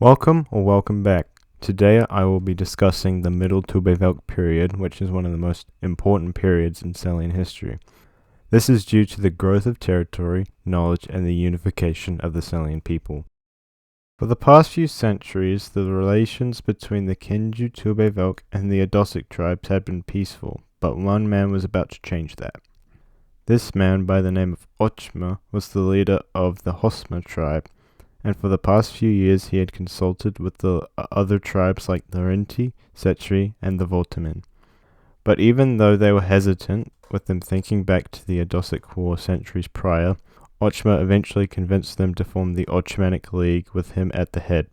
Welcome or welcome back. Today I will be discussing the Middle Tubevelk period, which is one of the most important periods in Sellian history. This is due to the growth of territory, knowledge, and the unification of the Sellian people. For the past few centuries, the relations between the Jujuk Tubevelk and the Aethorid tribes had been peaceful, but one man was about to change that. This man, by the name of Ochma, was the leader of the Hosma tribe, and for the past few years he had consulted with the other tribes like the Rinti, Setri, and the Voltamin. But even though they were hesitant, with them thinking back to the Aethorid War centuries prior, Ochma eventually convinced them to form the Ochmanic League with him at the head.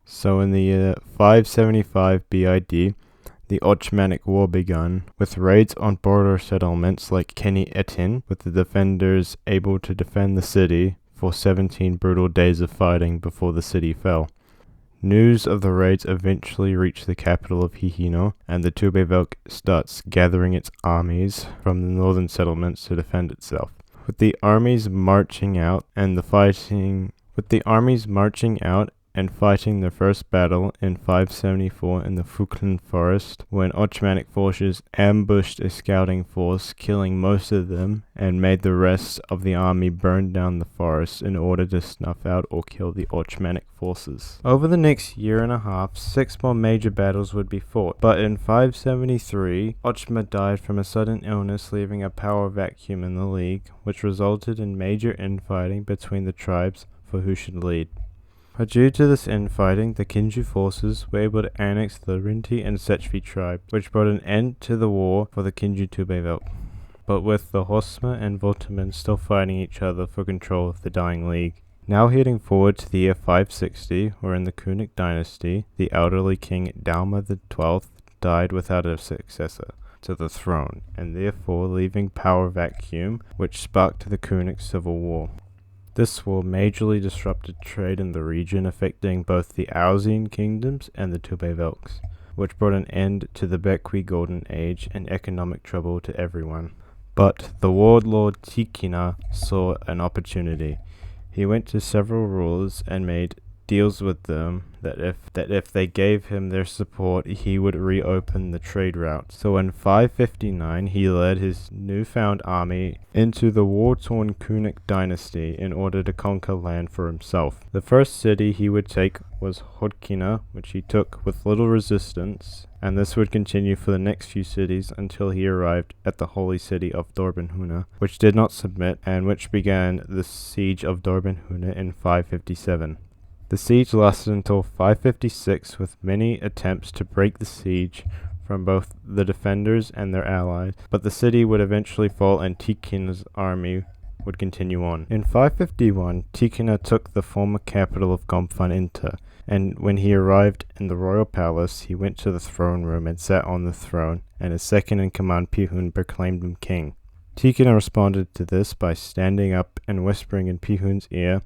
So in the year 575 BID, the Ochmanic War began, with raids on border settlements like Keni Etin, with the defenders able to defend the city for 17 brutal days of fighting before the city fell. News of the raids eventually reached the capital of Hihino, and the Tubevelk starts gathering its armies from the northern settlements to defend itself. With the armies marching out and fighting their first battle in 574 in the Fuklan forest, when Ochmanic forces ambushed a scouting force, killing most of them, and made the rest of the army burn down the forest in order to snuff out or kill the Ochmanic forces. Over the next year and a half, 6 more major battles would be fought, but in 573, Ochma died from a sudden illness, leaving a power vacuum in the League, which resulted in major infighting between the tribes for who should lead. But due to this infighting, the Kinju forces were able to annex the Rinti and Setri tribe, which brought an end to the war for the Kinju Tubevelk. But with the Hosma and Voltamin still fighting each other for control of the dying league. Now heading forward to the year 560, where in the Kunik dynasty, the elderly king Dalma XII died without a successor to the throne, and therefore leaving power vacuum, which sparked the Kunik civil war. This war majorly disrupted trade in the region, affecting both the Ausian kingdoms and the Tubevelks, which brought an end to the Bekwi Golden Age and economic trouble to everyone. But the warlord Tikina saw an opportunity. He went to several rulers and made deals with them that if they gave him their support, he would reopen the trade route. So in 559, he led his newfound army into the war-torn Kunik dynasty in order to conquer land for himself. The first city he would take was Hodkina, which he took with little resistance, and this would continue for the next few cities until he arrived at the holy city of Dorbenhuna, which did not submit, and which began the siege of Dorbenhuna in 557. The siege lasted until 556, with many attempts to break the siege from both the defenders and their allies, but the city would eventually fall and Tikina's army would continue on. In 551, Tikina took the former capital of Gomfan Inta, and when he arrived in the royal palace, he went to the throne room and sat on the throne, and his second-in-command Pihun proclaimed him king. Tikina responded to this by standing up and whispering in Pihun's ear,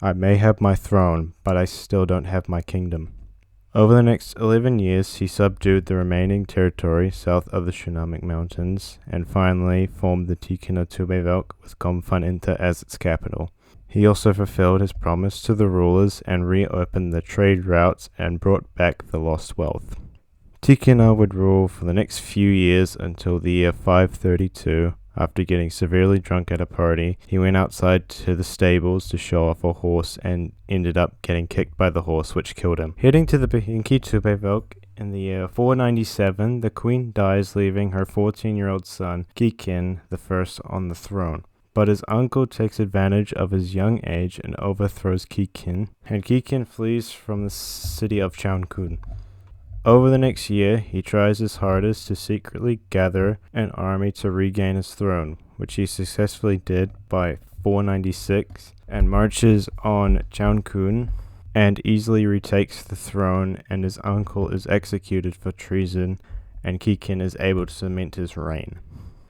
"I may have my throne, but I still don't have my kingdom." Over the next 11 years, he subdued the remaining territory south of the Shunamic Mountains, and finally formed the Tikina Tubevelk with Gomfan Inta as its capital. He also fulfilled his promise to the rulers and reopened the trade routes and brought back the lost wealth. Tikina would rule for the next few years until the year 532. After getting severely drunk at a party, he went outside to the stables to show off a horse and ended up getting kicked by the horse, which killed him. Heading to the Bihinki Tubevelk in the year 497, the queen dies, leaving her 14-year-old son, Kikin I, on the throne. But his uncle takes advantage of his young age and overthrows Kikin, and Kikin flees from the city of Chankun. Over the next year, he tries his hardest to secretly gather an army to regain his throne, which he successfully did by 496, and marches on Chankun and easily retakes the throne, and his uncle is executed for treason, and Kikin is able to cement his reign.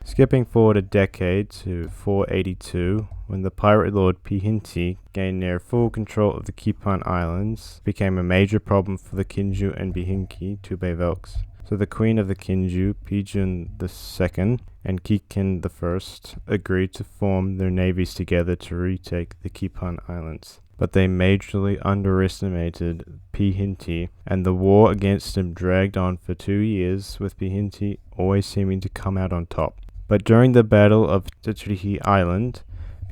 Skipping forward a decade to 482, when the pirate lord Pihinti gained near full control of the Kipan Islands, became a major problem for the Kinju and Bihinki Tubevelks. So the queen of the Kinju, Pijun II, and Kikin I agreed to form their navies together to retake the Kipan Islands. but they majorly underestimated Pihinti, and the war against him dragged on for 2 years, with Pihinti always seeming to come out on top. But during the Battle of Tetrihi Island,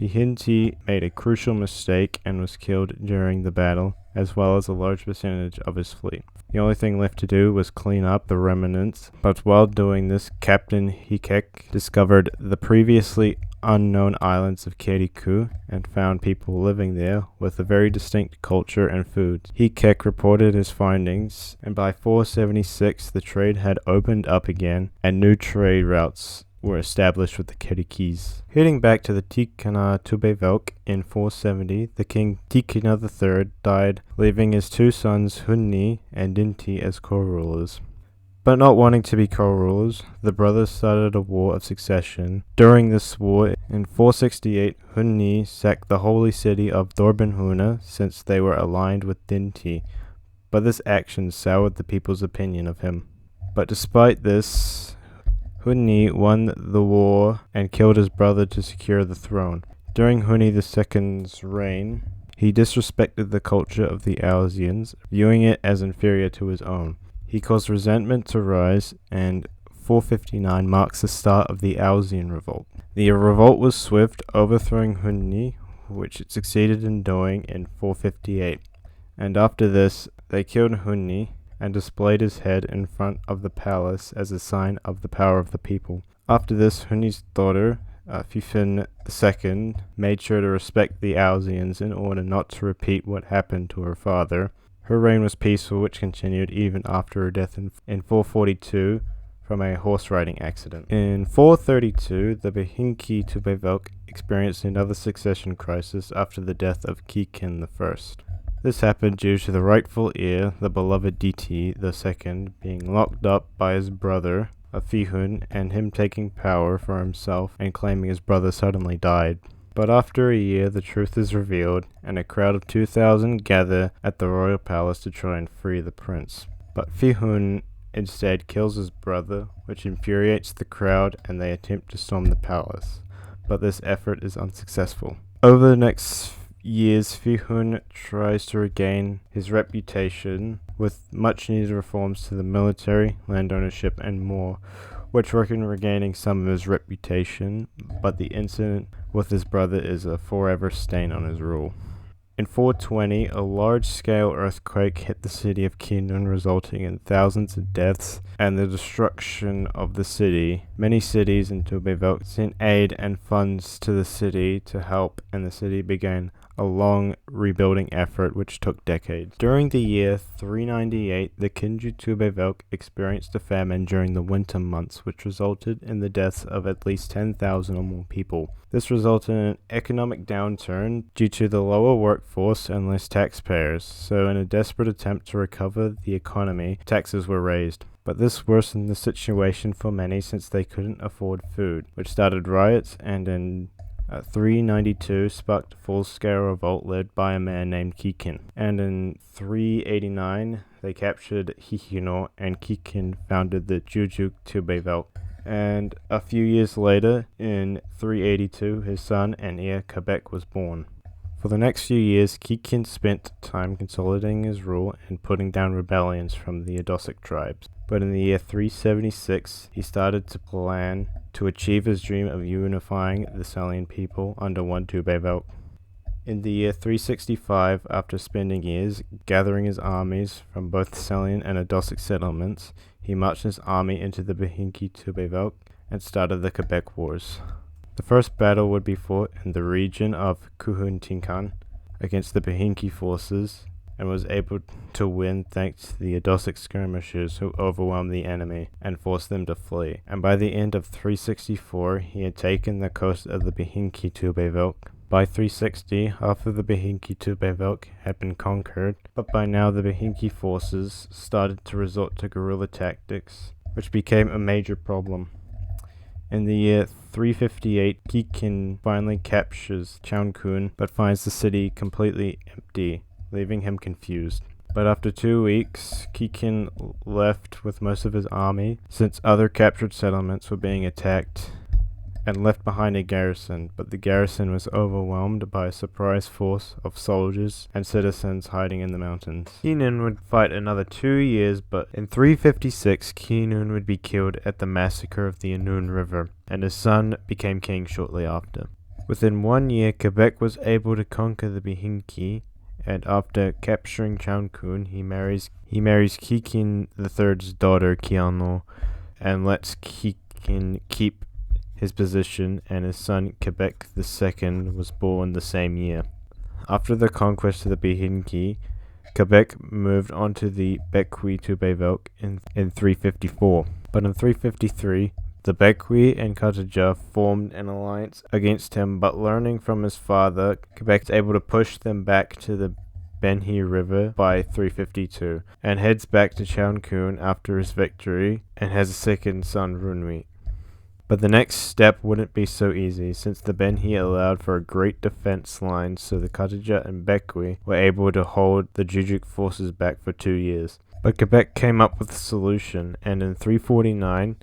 Pihinti made a crucial mistake and was killed during the battle, as well as a large percentage of his fleet. The only thing left to do was clean up the remnants, but while doing this, Captain Hikek discovered the previously unknown islands of Keriku and found people living there with a very distinct culture and food. Hikek reported his findings, and by 476 the trade had opened up again, and new trade routes were established with the Kerikis. Heading back to the Tikana Tubevelk in 470, the king Tikina III died, leaving his 2 sons Hunni and Dinti as co-rulers. But not wanting to be co-rulers, the brothers started a war of succession. During this war, in 468, Hunni sacked the holy city of Dorbenhuna since they were aligned with Dinti, but this action soured the people's opinion of him. But despite this, Hunni won the war and killed his brother to secure the throne. During Hunni II's reign, he disrespected the culture of the Ausians, viewing it as inferior to his own. He caused resentment to rise, and 459 marks the start of the Ausian revolt. The revolt was swift, overthrowing Hunni, which it succeeded in doing in 458. And after this, they killed Hunni and displayed his head in front of the palace as a sign of the power of the people. After this, Hunni's daughter, Fifin II, made sure to respect the Ausians in order not to repeat what happened to her father. Her reign was peaceful, which continued even after her death in 442 from a horse-riding accident. In 432, the Behinki Tubevelk experienced another succession crisis after the death of Kikin I. This happened due to the rightful heir, the beloved Diti II, being locked up by his brother, Fihun, and him taking power for himself and claiming his brother suddenly died. But after a year, the truth is revealed, and a crowd of 2,000 gather at the royal palace to try and free the prince. But Fihun instead kills his brother, which infuriates the crowd, and they attempt to storm the palace. But this effort is unsuccessful. Over the next years, Fihun tries to regain his reputation with much-needed reforms to the military, land ownership, and more, which work in regaining some of his reputation, but the incident with his brother is a forever stain on his rule. In 420, a large-scale earthquake hit the city of Kinun, resulting in thousands of deaths and the destruction of the city. Many cities in Tubevelk sent aid and funds to the city to help, and the city began a long rebuilding effort which took decades. During the year 398, the Kinju Tubevelk experienced a famine during the winter months, which resulted in the deaths of at least 10,000 or more people. This resulted in an economic downturn due to the lower workforce and less taxpayers, so in a desperate attempt to recover the economy, taxes were raised. But this worsened the situation for many since they couldn't afford food, which started riots, and in 392 sparked a full-scale revolt led by a man named Kikin. And in 389, they captured Hihino, and Kikin founded the Jujuk Tubevelk. And a few years later, in 382, his son and heir Quebec was born. For the next few years, Kikin spent time consolidating his rule and putting down rebellions from the Adosic tribes. But in the year 376, he started to plan to achieve his dream of unifying the Sellian people under one Tubevelk. In the year 365, after spending years gathering his armies from both Sellian and Adosic settlements, he marched his army into the Behinki Tubevelk and started the Quebec Wars. The first battle would be fought in the region of Kuhuntinkan against the Behinki forces, and was able to win thanks to the Adosic skirmishers who overwhelmed the enemy and forced them to flee. And by the end of 364, he had taken the coast of the Behinki Tubevelk. By 360, half of the Behinki Tubevelk had been conquered, but by now the Behinki forces started to resort to guerrilla tactics, which became a major problem. In the year 358, Kikin finally captures Chaunkun, but finds the city completely empty, leaving him confused. But after 2 weeks, Kikin left with most of his army, since other captured settlements were being attacked and left behind a garrison, but the garrison was overwhelmed by a surprise force of soldiers and citizens hiding in the mountains. Keenan would fight another 2 years, but in 356 Keenan would be killed at the massacre of the Anun River, and his son became king shortly after. Within 1 year, Quebec was able to conquer the Bihinki, and after capturing Chauncun, he marries Kikin III's daughter Kiano, and lets Kikin keep his position, and his son Quebec II was born the same year. After the conquest of the Bihinki, Quebec moved on to the Bequi Tubevelk in 354, but in 353, the Bequi and Cartaja formed an alliance against him, but learning from his father, Quebec was able to push them back to the Benhi River by 352, and heads back to Chauncun after his victory, and has a second son, Runui. But the next step wouldn't be so easy, since the Benhi allowed for a great defense line, so the Cartaja and Bequi were able to hold the Jujuk forces back for 2 years. But Quebec came up with a solution, and in 349,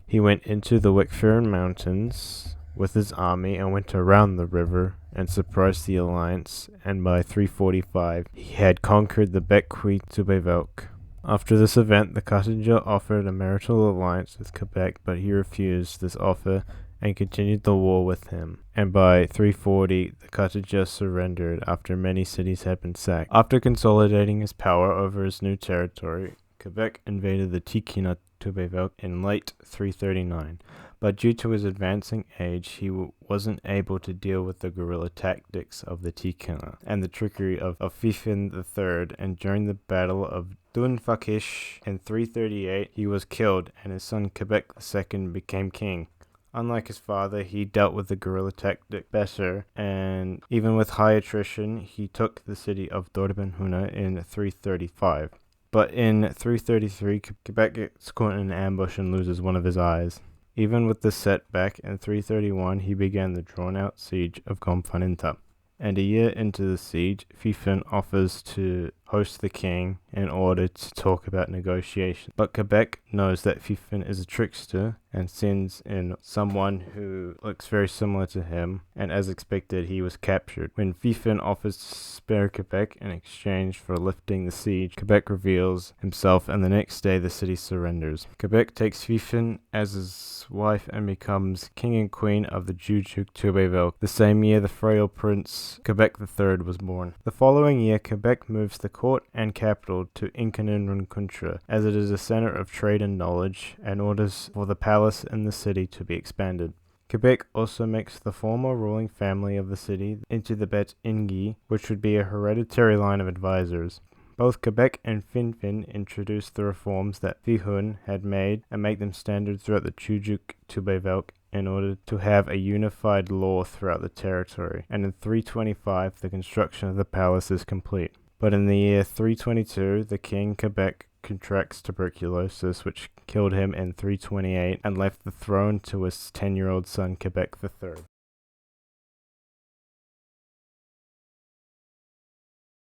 he went into the Wickfern Mountains with his army and went around the river and surprised the alliance, and by 345 he had conquered the Bequi Tubevelk. After this event, the Cartaja offered a marital alliance with Quebec, but he refused this offer and continued the war with him, and by 340 the Cartaja surrendered after many cities had been sacked. After consolidating his power over his new territory, Quebec invaded the Tikina Tubevelk in late 339, but due to his advancing age, he wasn't able to deal with the guerrilla tactics of the Tikina and the trickery of Fifin III, and during the Battle of Dunfakish in 338, he was killed, and his son Quebec II became king. Unlike his father, he dealt with the guerrilla tactic better, and even with high attrition, he took the city of Dorbenhuna in 335. But in 333, Quebec gets caught in an ambush and loses one of his eyes. Even with this setback, in 331 he began the drawn-out siege of Gomfaninta. And a year into the siege, Fifin offers to host the king in order to talk about negotiations. But Quebec knows that Fifin is a trickster and sends in someone who looks very similar to him, and as expected, he was captured. When Fifin offers to spare Quebec in exchange for lifting the siege, Quebec reveals himself, and the next day the city surrenders. Quebec takes Fifin as his wife and becomes king and queen of the Jujuk Tubevelk. The same year, the frail prince Quebec III was born. The following year, Quebec moves the court and capital to Inkaninrunkuntra, as it is a center of trade and knowledge, and orders for the palace in the city to be expanded. Quebec also makes the former ruling family of the city into the Bet Ingi, which would be a hereditary line of advisors. Both Quebec and Finfin introduced the reforms that Fihun had made and make them standard throughout the Jujuk Tubevelk in order to have a unified law throughout the territory. And in 325, the construction of the palace is complete. But in the year 322, the king Quebec contracts tuberculosis, which killed him in 328 and left the throne to his 10-year-old son Quebec III.